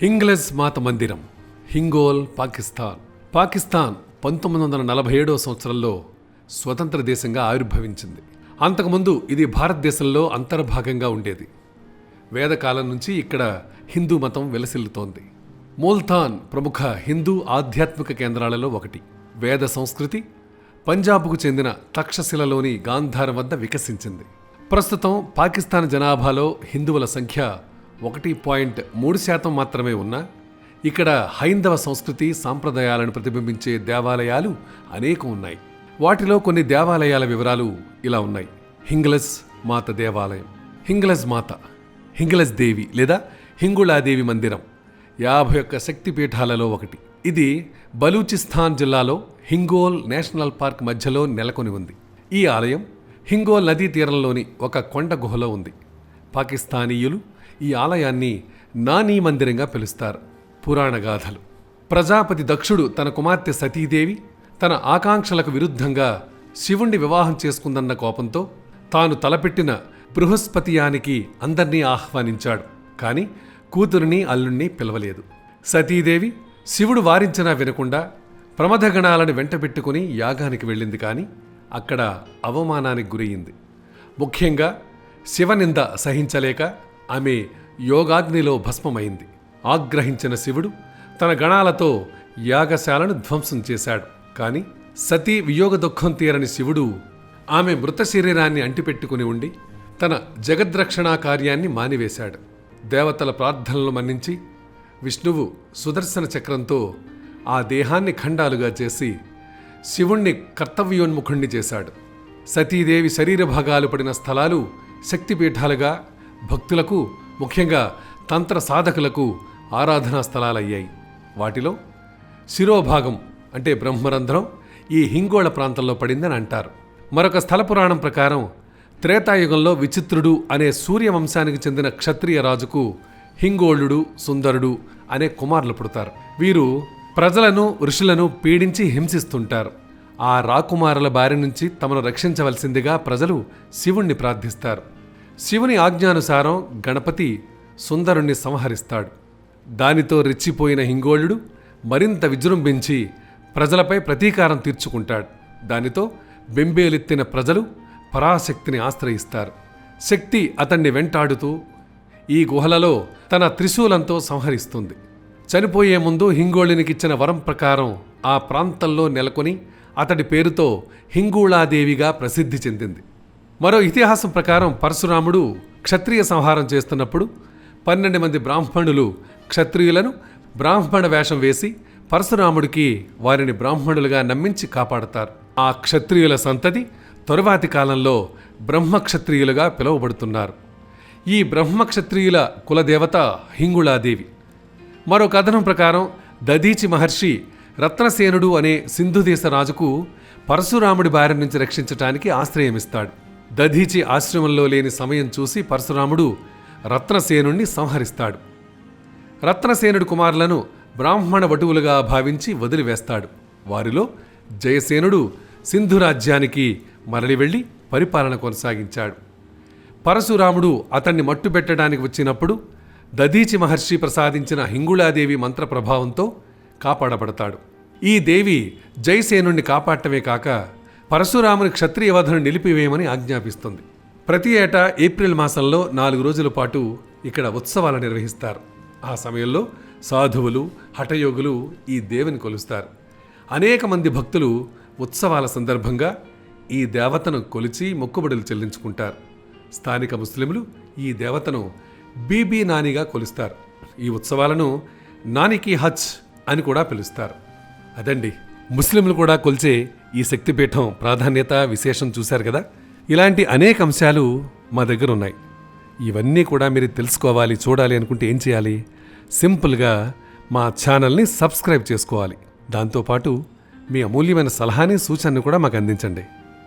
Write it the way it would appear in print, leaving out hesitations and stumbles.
హింగ్లజ్ మాత మందిరం, హింగోల్, పాకిస్తాన్. పాకిస్తాన్ 1947 సంవత్సరంలో స్వతంత్ర దేశంగా ఆవిర్భవించింది. అంతకుముందు ఇది భారతదేశంలో అంతర్భాగంగా ఉండేది. వేదకాలం నుంచి ఇక్కడ హిందూ మతం వెలసిల్లుతోంది. ముల్తాన్ ప్రముఖ హిందూ ఆధ్యాత్మిక కేంద్రాలలో ఒకటి. వేద సంస్కృతి పంజాబ్కు చెందిన తక్షశిలలోని గాంధార్ వద్ద వికసించింది. ప్రస్తుతం పాకిస్తాన్ జనాభాలో హిందువుల సంఖ్య 1.3% మాత్రమే ఉన్నా ఇక్కడ హైందవ సంస్కృతి సాంప్రదాయాలను ప్రతిబింబించే దేవాలయాలు అనేకం ఉన్నాయి. వాటిలో కొన్ని దేవాలయాల వివరాలు ఇలా ఉన్నాయి. హింగ్లజ్ మాత దేవాలయం, హింగ్లజ్ మాత, హింగ్లజ్ దేవి లేదా హింగుళాదేవి మందిరం 51 శక్తిపీఠాలలో ఒకటి. ఇది బలూచిస్తాన్ జిల్లాలో హింగోల్ నేషనల్ పార్క్ మధ్యలో నెలకొని ఉంది. ఈ ఆలయం హింగోల్ నదీ తీరంలోని ఒక కొండ గుహలో ఉంది. పాకిస్తానీయులు ఈ ఆలయాన్ని నానీ మందిరంగా పిలుస్తారు. పురాణ గాథలు. ప్రజాపతి దక్షుడు తన కుమార్తె సతీదేవి తన ఆకాంక్షలకు విరుద్ధంగా శివుణ్ణి వివాహం చేసుకుందన్న కోపంతో తాను తలపెట్టిన బృహస్పతియానికి అందర్నీ ఆహ్వానించాడు. కానీ కూతురిని అల్లుణ్ణి పిలవలేదు. సతీదేవి శివుడు వారించినా వినకుండా ప్రమథగణాలను వెంటబెట్టుకుని యాగానికి వెళ్ళింది. కానీ అక్కడ అవమానానికి గురయ్యింది. ముఖ్యంగా శివనింద సహించలేక ఆమె యోగాగ్నిలో భస్మమైంది. ఆగ్రహించిన శివుడు తన గణాలతో యాగశాలను ధ్వంసం చేశాడు. కానీ సతీ వియోగ దుఃఖం తీరని శివుడు ఆమె మృత శరీరాన్ని అంటిపెట్టుకుని ఉండి తన జగద్రక్షణా కార్యాన్ని మానివేశాడు. దేవతల ప్రార్థనలు మన్నించి విష్ణువు సుదర్శన చక్రంతో ఆ దేహాన్ని ఖండాలుగా చేసి శివుణ్ణి కర్తవ్యోన్ముఖుణ్ణి చేశాడు. సతీదేవి శరీర భాగాలు పడిన స్థలాలు శక్తిపీఠాలుగా భక్తులకు, ముఖ్యంగా తంత్ర సాధకులకు ఆరాధనా స్థలాలయ్యాయి. వాటిలో శిరోభాగం అంటే బ్రహ్మరంధ్రం ఈ హింగోళ ప్రాంతంలో పడిందని అంటారు. మరొక స్థల పురాణం ప్రకారం త్రేతాయుగంలో విచిత్రుడు అనే సూర్యవంశానికి చెందిన క్షత్రియ రాజుకు హింగోళుడు, సుందరుడు అనే కుమారులు పుడతారు. వీరు ప్రజలను, ఋషులను పీడించి హింసిస్తుంటారు. ఆ రాకుమారుల బారి నుంచి తమను రక్షించవలసిందిగా ప్రజలు శివుణ్ణి ప్రార్థిస్తారు. శివుని ఆజ్ఞానుసారం గణపతి సుందరుణ్ణి సంహరిస్తాడు. దానితో రెచ్చిపోయిన హింగోళుడు మరింత విజృంభించి ప్రజలపై ప్రతీకారం తీర్చుకుంటాడు. దానితో బెంబేలెత్తిన ప్రజలు పరాశక్తిని ఆశ్రయిస్తారు. శక్తి అతన్ని వెంటాడుతూ ఈ గుహలలో తన త్రిశూలంతో సంహరిస్తుంది. చనిపోయే ముందు హింగోళునికిచ్చిన వరం ప్రకారం ఆ ప్రాంతంలో నెలకొని అతడి పేరుతో హింగుళాదేవిగా ప్రసిద్ధి చెందింది. మరో ఇతిహాసం ప్రకారం పరశురాముడు క్షత్రియ సంహారం చేస్తున్నప్పుడు 12 మంది బ్రాహ్మణులు క్షత్రియులను బ్రాహ్మణ వేషం వేసి పరశురాముడికి వారిని బ్రాహ్మణులుగా నమ్మించి కాపాడతారు. ఆ క్షత్రియుల సంతతి తరువాతి కాలంలో బ్రహ్మక్షత్రియులుగా పిలువబడుతున్నారు. ఈ బ్రహ్మక్షత్రియుల కులదేవత హింగుళాదేవి. మరో కథనం ప్రకారం దధీచి మహర్షి రత్నసేనుడు అనే సింధుదేశ రాజుకు పరశురాముడి బారి నుంచి రక్షించటానికి ఆశ్రయమిస్తాడు. దధీచి ఆశ్రమంలో లేని సమయం చూసి పరశురాముడు రత్నసేనుణ్ణి సంహరిస్తాడు. రత్నసేనుడి కుమారులను బ్రాహ్మణ వటువులుగా భావించి వదిలివేస్తాడు. వారిలో జయసేనుడు సింధు రాజ్యానికి మరలి వెళ్లి పరిపాలన కొనసాగించాడు. పరశురాముడు అతన్ని మట్టుబెట్టడానికి వచ్చినప్పుడు దధీచి మహర్షి ప్రసాదించిన హింగుళాదేవి మంత్ర ప్రభావంతో కాపాడబడతాడు. ఈ దేవి జయసేనుణ్ణి కాపాడటమే కాక పరశురాముని క్షత్రియ వధను నిలిపివేయమని ఆజ్ఞాపిస్తుంది. ప్రతి ఏటా ఏప్రిల్ మాసంలో 4 రోజుల పాటు ఇక్కడ ఉత్సవాలు నిర్వహిస్తారు. ఆ సమయంలో సాధువులు, హఠయోగులు ఈ దేవిని కొలుస్తారు. అనేక మంది భక్తులు ఉత్సవాల సందర్భంగా ఈ దేవతను కొలిచి మొక్కుబడులు చెల్లించుకుంటారు. స్థానిక ముస్లింలు ఈ దేవతను బీబీ నానిగా కొలుస్తారు. ఈ ఉత్సవాలను నానికి హజ్ అని కూడా పిలుస్తారు. అదండి, ముస్లింలు కూడా కొలిచే ఈ శక్తిపీఠం ప్రాధాన్యత, విశేషం చూశారు కదా. ఇలాంటి అనేక అంశాలు మా దగ్గర ఉన్నాయి. ఇవన్నీ కూడా మీరు తెలుసుకోవాలి, చూడాలి అనుకుంటే ఏం చేయాలి? సింపుల్గా మా ఛానల్ని సబ్స్క్రైబ్ చేసుకోవాలి. దాంతోపాటు మీ అమూల్యమైన సలహాని, సూచనని కూడా మాకు అందించండి.